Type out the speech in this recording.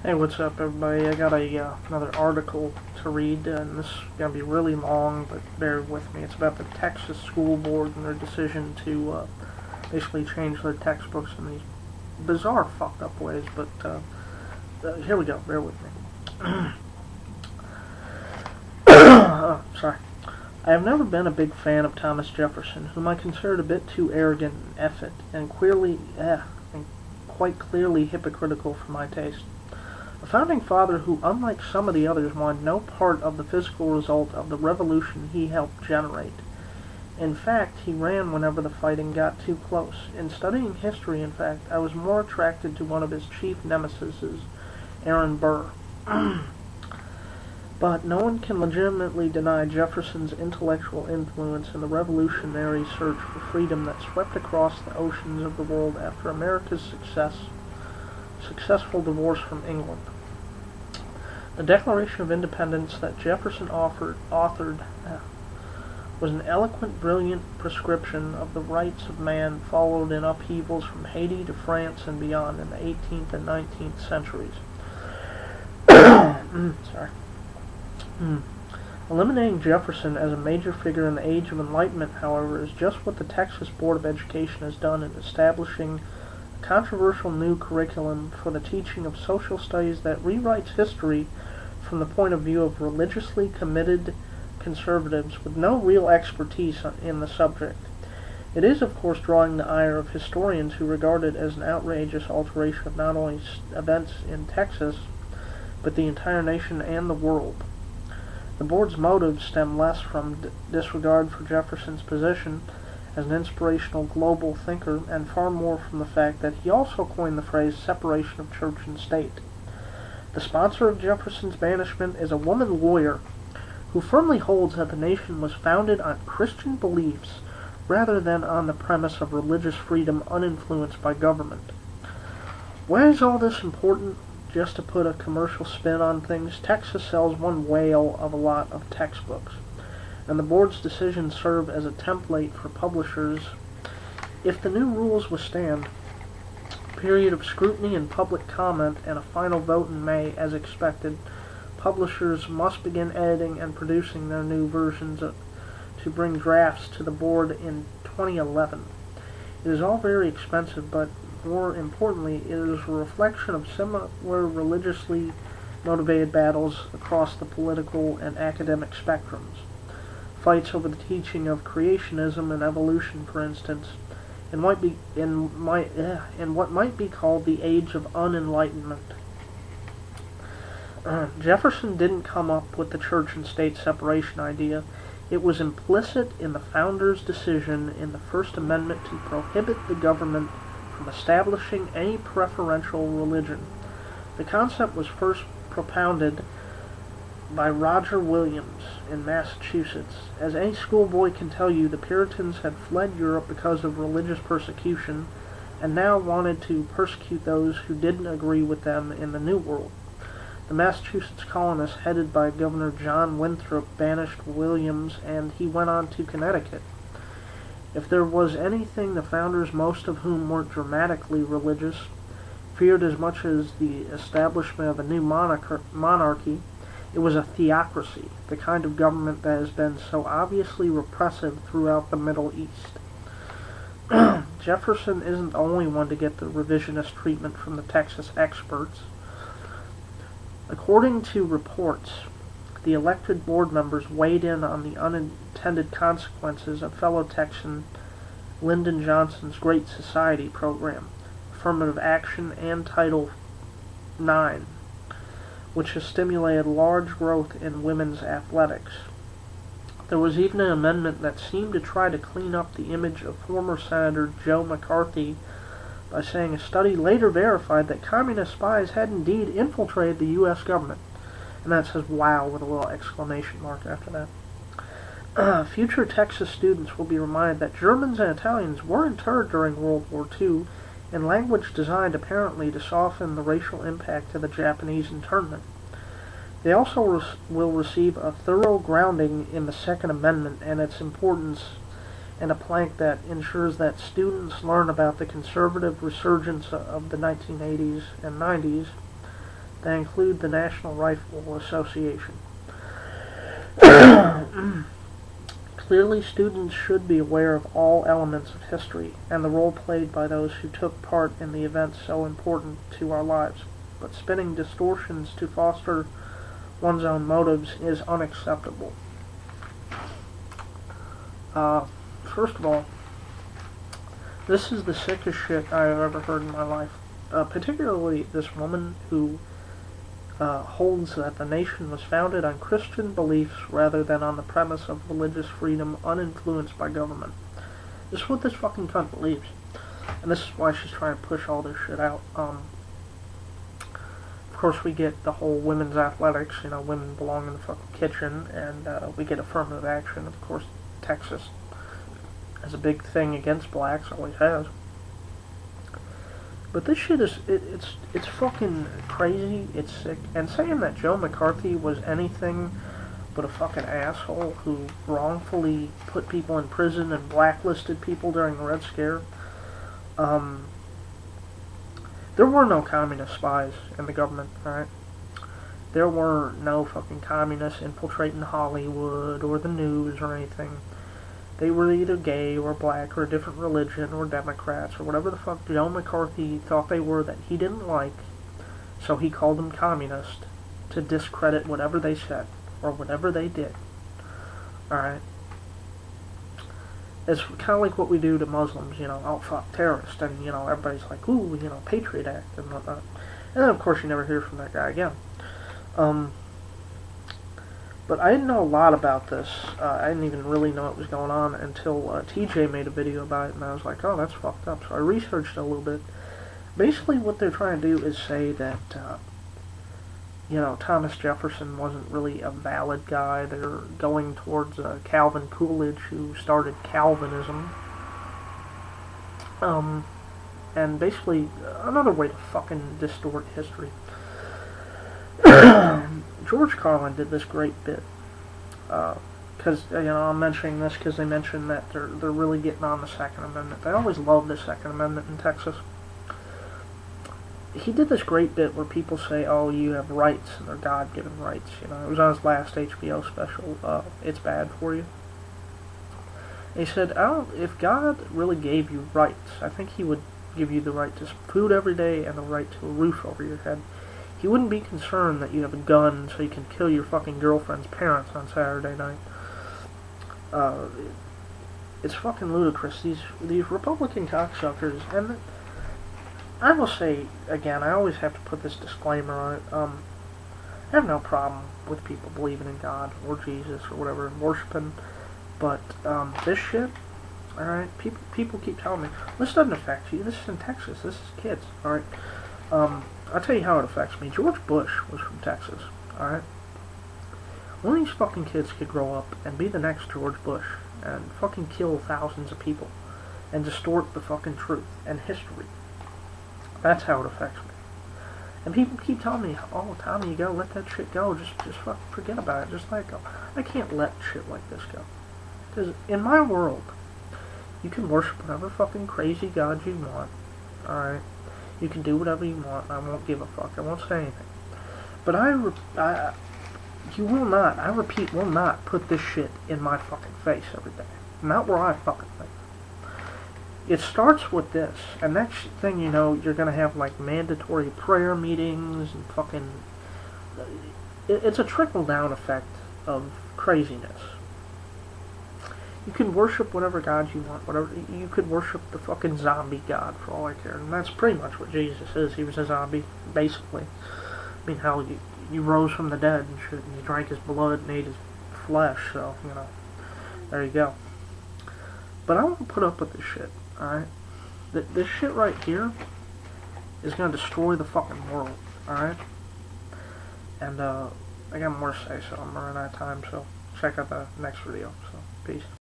Hey, what's up, everybody? I got another article to read, and this is going to be really long, but bear with me. It's about the Texas School Board and their decision to basically change their textbooks in these bizarre, fucked up ways, but here we go. Bear with me. Sorry. I have never been a big fan of Thomas Jefferson, whom I considered a bit too arrogant and effete, and quite clearly hypocritical for my taste. A founding father who, unlike some of the others, wanted no part of the physical result of the revolution he helped generate. In fact, he ran whenever the fighting got too close. In studying history, in fact, I was more attracted to one of his chief nemesis, Aaron Burr. But no one can legitimately deny Jefferson's intellectual influence in the revolutionary search for freedom that swept across the oceans of the world after America's successful divorce from England. The Declaration of Independence that Jefferson authored was an eloquent, brilliant prescription of the rights of man followed in upheavals from Haiti to France and beyond in the 18th and 19th centuries. Eliminating Jefferson as a major figure in the Age of Enlightenment, however, is just what the Texas Board of Education has done in establishing a controversial new curriculum for the teaching of social studies that rewrites history from the point of view of religiously committed conservatives with no real expertise in the subject. It is, of course, drawing the ire of historians who regard it as an outrageous alteration of not only events in Texas, but the entire nation and the world. The board's motives stem less from disregard for Jefferson's position as an inspirational global thinker and far more from the fact that he also coined the phrase separation of church and state. The sponsor of Jefferson's banishment is a woman lawyer who firmly holds that the nation was founded on Christian beliefs rather than on the premise of religious freedom uninfluenced by government. Why is all this important? Just to put a commercial spin on things, Texas sells one whale of a lot of textbooks, and the board's decisions serve as a template for publishers. If the new rules withstand a period of scrutiny and public comment and a final vote in May, as expected, publishers must begin editing and producing their new versions to bring drafts to the board in 2011. It is all very expensive, but more importantly, it is a reflection of similar religiously motivated battles across the political and academic spectrums. Fights over the teaching of creationism and evolution, for instance, in what might be called the Age of Unenlightenment. Jefferson didn't come up with the church and state separation idea. It was implicit in the founders' decision in the First Amendment to prohibit the government from establishing any preferential religion. The concept was first propounded by Roger Williams in Massachusetts. As any schoolboy can tell you, the Puritans had fled Europe because of religious persecution and now wanted to persecute those who didn't agree with them in the New World. The Massachusetts colonists, headed by Governor John Winthrop, banished Williams, and he went on to Connecticut. If there was anything the founders, most of whom weren't dramatically religious, feared as much as the establishment of a new monarchy, it was a theocracy, the kind of government that has been so obviously repressive throughout the Middle East. Jefferson isn't the only one to get the revisionist treatment from the Texas experts. According to reports, the elected board members weighed in on the unintended consequences of fellow Texan Lyndon Johnson's Great Society program, affirmative action, and Title IX, which has stimulated large growth in women's athletics. There was even an amendment that seemed to try to clean up the image of former Senator Joe McCarthy by saying a study later verified that communist spies had indeed infiltrated the U.S. government. And that says wow with a little exclamation mark after that. Future Texas students will be reminded that Germans and Italians were interred during World War II in language designed apparently to soften the racial impact of the Japanese internment. They also will receive a thorough grounding in the Second Amendment and its importance, and a plank that ensures that students learn about the conservative resurgence of the 1980s and 90s, They include the National Rifle Association. Clearly, students should be aware of all elements of history and the role played by those who took part in the events so important to our lives. But spinning distortions to foster one's own motives is unacceptable. First of all, this is the sickest shit I've ever heard in my life. Particularly this woman who holds that the nation was founded on Christian beliefs rather than on the premise of religious freedom uninfluenced by government. This is what this fucking cunt believes. And this is why she's trying to push all this shit out. Of course, we get the whole women's athletics, women belong in the fucking kitchen, and we get affirmative action. Of course, Texas has a big thing against blacks, always has. But this shit is, it's fucking crazy, it's sick. And saying that Joe McCarthy was anything but a fucking asshole who wrongfully put people in prison and blacklisted people during the Red Scare. There were no communist spies in the government, alright? There were no fucking communists infiltrating Hollywood or the news or anything. They were either gay or black or a different religion or Democrats or whatever the fuck Joe McCarthy thought they were that he didn't like, so he called them communist to discredit whatever they said or whatever they did. Alright? It's kind of like what we do to Muslims, oh fuck, terrorists, and everybody's like, ooh, Patriot Act and whatnot. And then of course you never hear from that guy again. But I didn't know a lot about this. I didn't even really know what was going on until TJ made a video about it, and I was like, oh, that's fucked up. So I researched it a little bit. Basically, what they're trying to do is say that, Thomas Jefferson wasn't really a valid guy. They're going towards Calvin Coolidge, who started Calvinism. And basically, another way to fucking distort history. George Carlin did this great bit, because, I'm mentioning this because they mentioned that they're really getting on the Second Amendment. They always love the Second Amendment in Texas. He did this great bit where people say, oh, you have rights, and they're God-given rights, It was on his last HBO special, It's Bad For You. And he said, if God really gave you rights, I think he would give you the right to food every day and the right to a roof over your head. He wouldn't be concerned that you have a gun so you can kill your fucking girlfriend's parents on Saturday night. It's fucking ludicrous. These Republican cocksuckers, and I will say, again, I always have to put this disclaimer on it, I have no problem with people believing in God or Jesus or whatever and worshiping, but this shit, alright, people keep telling me, this doesn't affect you, this is in Texas, this is kids, alright, I'll tell you how it affects me. George Bush was from Texas, alright? One of these fucking kids could grow up and be the next George Bush and fucking kill thousands of people and distort the fucking truth and history. That's how it affects me. And people keep telling me, oh, Tommy, you gotta let that shit go. Just fucking forget about it. Just let it go. I can't let shit like this go. Because in my world, you can worship whatever fucking crazy god you want, alright? You can do whatever you want, and I won't give a fuck. I won't say anything. But you will not, I repeat, will not put this shit in my fucking face every day. Not where I fucking live. It starts with this, and next thing you know, you're gonna have, like, mandatory prayer meetings and fucking... It's a trickle-down effect of craziness. You can worship whatever god you want, whatever. You could worship the fucking zombie god for all I care, and that's pretty much what Jesus is. He was a zombie, basically. I mean, hell, you rose from the dead and shit, and you drank his blood and ate his flesh, so, there you go. But I won't put up with this shit, alright? This shit right here is gonna destroy the fucking world, alright? And, I got more to say, so I'm running out of time, so check out the next video, so, peace.